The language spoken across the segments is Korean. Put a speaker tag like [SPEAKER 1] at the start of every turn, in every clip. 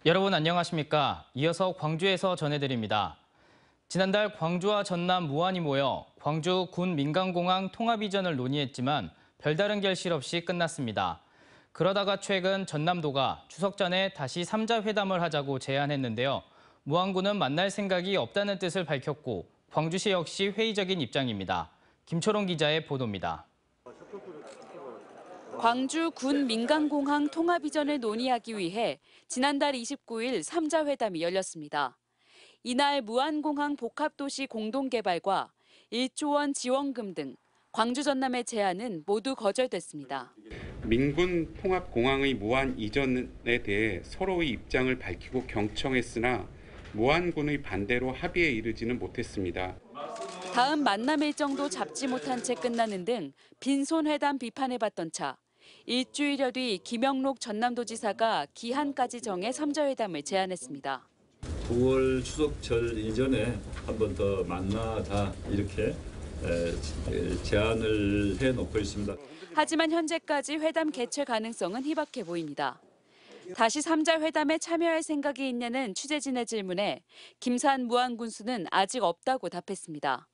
[SPEAKER 1] 여러분 안녕하십니까? 이어서 광주에서 전해드립니다. 지난달 광주와 전남 무안이 모여 광주 군 민간공항 통합 이전을 논의했지만 별다른 결실 없이 끝났습니다. 그러다가 최근 전남도가 추석 전에 다시 3자 회담을 하자고 제안했는데요. 무안군은 만날 생각이 없다는 뜻을 밝혔고 광주시 역시 회의적인 입장입니다. 김초롱 기자의 보도입니다.
[SPEAKER 2] 광주 군 민간공항 통합 이전을 논의하기 위해 지난달 29일 3자 회담이 열렸습니다. 이날 무안공항 복합도시 공동개발과 1조 원 지원금 등 광주 전남의 제안은 모두 거절됐습니다.
[SPEAKER 3] 민군 통합공항의 무안 이전에 대해 서로의 입장을 밝히고 경청했으나 무안군의 반대로 합의에 이르지는 못했습니다.
[SPEAKER 2] 다음 만남 일정도 잡지 못한 채 끝나는 등 빈손 회담 비판해봤던 차. 일주일여 뒤 김영록 전남도지사가 기한까지 정해 3자 회담을 제안했습니다.
[SPEAKER 4] 9월 추석절 이전에 한 번 더 만나자 이렇게 제안을 해놓고 있습니다.
[SPEAKER 2] 하지만 현재까지 회담 개최 가능성은 희박해 보입니다. 다시 3자 회담에 참여할 생각이 있냐는 취재진의 질문에 김산 무안군수는 아직 없다고 답했습니다.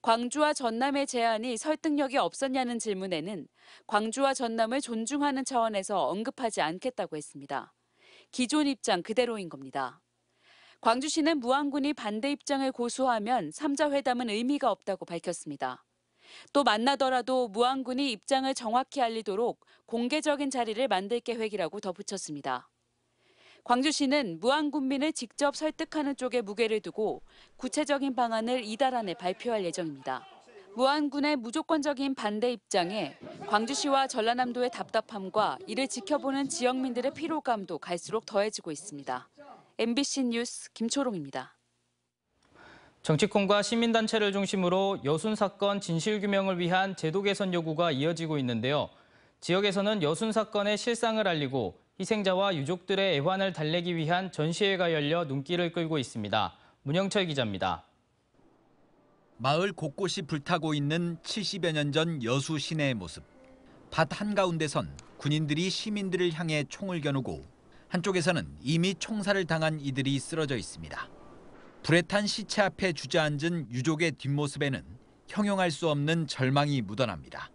[SPEAKER 2] 광주와 전남의 제안이 설득력이 없었냐는 질문에는 광주와 전남을 존중하는 차원에서 언급하지 않겠다고 했습니다. 기존 입장 그대로인 겁니다. 광주시는 무안군이 반대 입장을 고수하면 3자 회담은 의미가 없다고 밝혔습니다. 또 만나더라도 무안군이 입장을 정확히 알리도록 공개적인 자리를 만들 계획이라고 덧붙였습니다. 광주시는 무안군민을 직접 설득하는 쪽에 무게를 두고 구체적인 방안을 이달 안에 발표할 예정입니다. 무안군의 무조건적인 반대 입장에 광주시와 전라남도의 답답함과 이를 지켜보는 지역민들의 피로감도 갈수록 더해지고 있습니다. MBC 뉴스 김초롱입니다.
[SPEAKER 1] 정치권과 시민단체를 중심으로 여순 사건 진실규명을 위한 제도 개선 요구가 이어지고 있는데요. 지역에서는 여순 사건의 실상을 알리고 희생자와 유족들의 애환을 달래기 위한 전시회가 열려 눈길을 끌고 있습니다. 문영철 기자입니다.
[SPEAKER 5] 마을 곳곳이 불타고 있는 70여 년 전 여수 시내의 모습. 밭 한가운데선 군인들이 시민들을 향해 총을 겨누고 한쪽에서는 이미 총살을 당한 이들이 쓰러져 있습니다. 불에 탄 시체 앞에 주저앉은 유족의 뒷모습에는 형용할 수 없는 절망이 묻어납니다.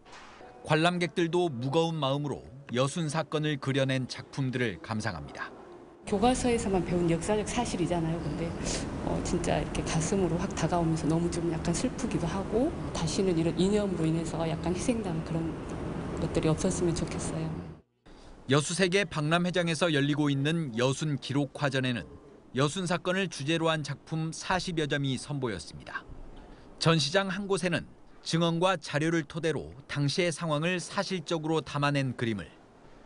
[SPEAKER 5] 관람객들도 무거운 마음으로 여순 사건을 그려낸 작품들을 감상합니다.
[SPEAKER 6] 교과서에서만 배운 역사적 사실이잖아요. 근데 진짜 이렇게 가슴으로 확 다가오면서 너무 좀 약간 슬프기도 하고 다시는 이런 이념으로 인해서 약간 희생당 그런 것들이 없었으면 좋겠어요.
[SPEAKER 5] 여수세계 박람회장에서 열리고 있는 여순 기록화전에는 여순 사건을 주제로 한 작품 40여 점이 선보였습니다. 전시장 한 곳에는 증언과 자료를 토대로 당시의 상황을 사실적으로 담아낸 그림을,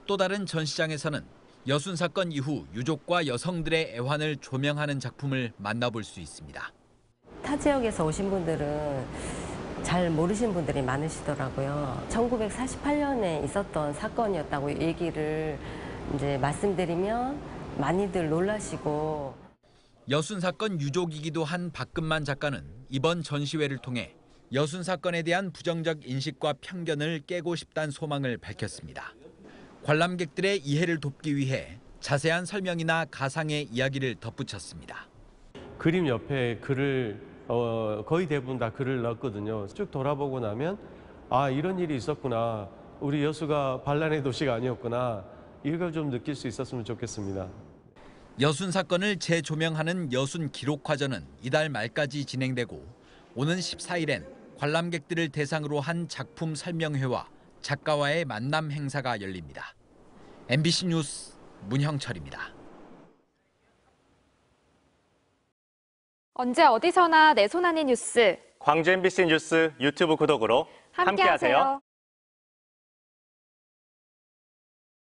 [SPEAKER 5] 또 다른 전시장에서는 여순 사건 이후 유족과 여성들의 애환을 조명하는 작품을 만나볼 수 있습니다.
[SPEAKER 7] 타 지역에서 오신 분들은 잘 모르신 분들이 많으시더라고요. 1948년에 있었던 사건이었다고 얘기를 이제 말씀드리면 많이들 놀라시고.
[SPEAKER 5] 여순 사건 유족이기도 한 박금만 작가는 이번 전시회를 통해 여순 사건에 대한 부정적 인식과 편견을 깨고 싶다는 소망을 밝혔습니다. 관람객들의 이해를 돕기 위해 자세한 설명이나 가상의 이야기를 덧붙였습니다.
[SPEAKER 8] 그림 옆에 글을 거의 대부분 다 글을 넣었거든요. 쭉 돌아보고 나면 아, 이런 일이 있었구나. 우리 여수가 반란의 도시가 아니었구나. 이걸 좀 느낄 수 있었으면 좋겠습니다.
[SPEAKER 5] 여순 사건을 재조명하는 여순 기록화전은 이달 말까지 진행되고 오는 14일엔 관람객들을 대상으로 한 작품 설명회와 작가와의 만남 행사가 열립니다. MBC 뉴스 문형철입니다.
[SPEAKER 9] 언제 어디서나 내 손 안의 뉴스.
[SPEAKER 10] 광주 MBC 뉴스 유튜브 구독으로 함께하세요.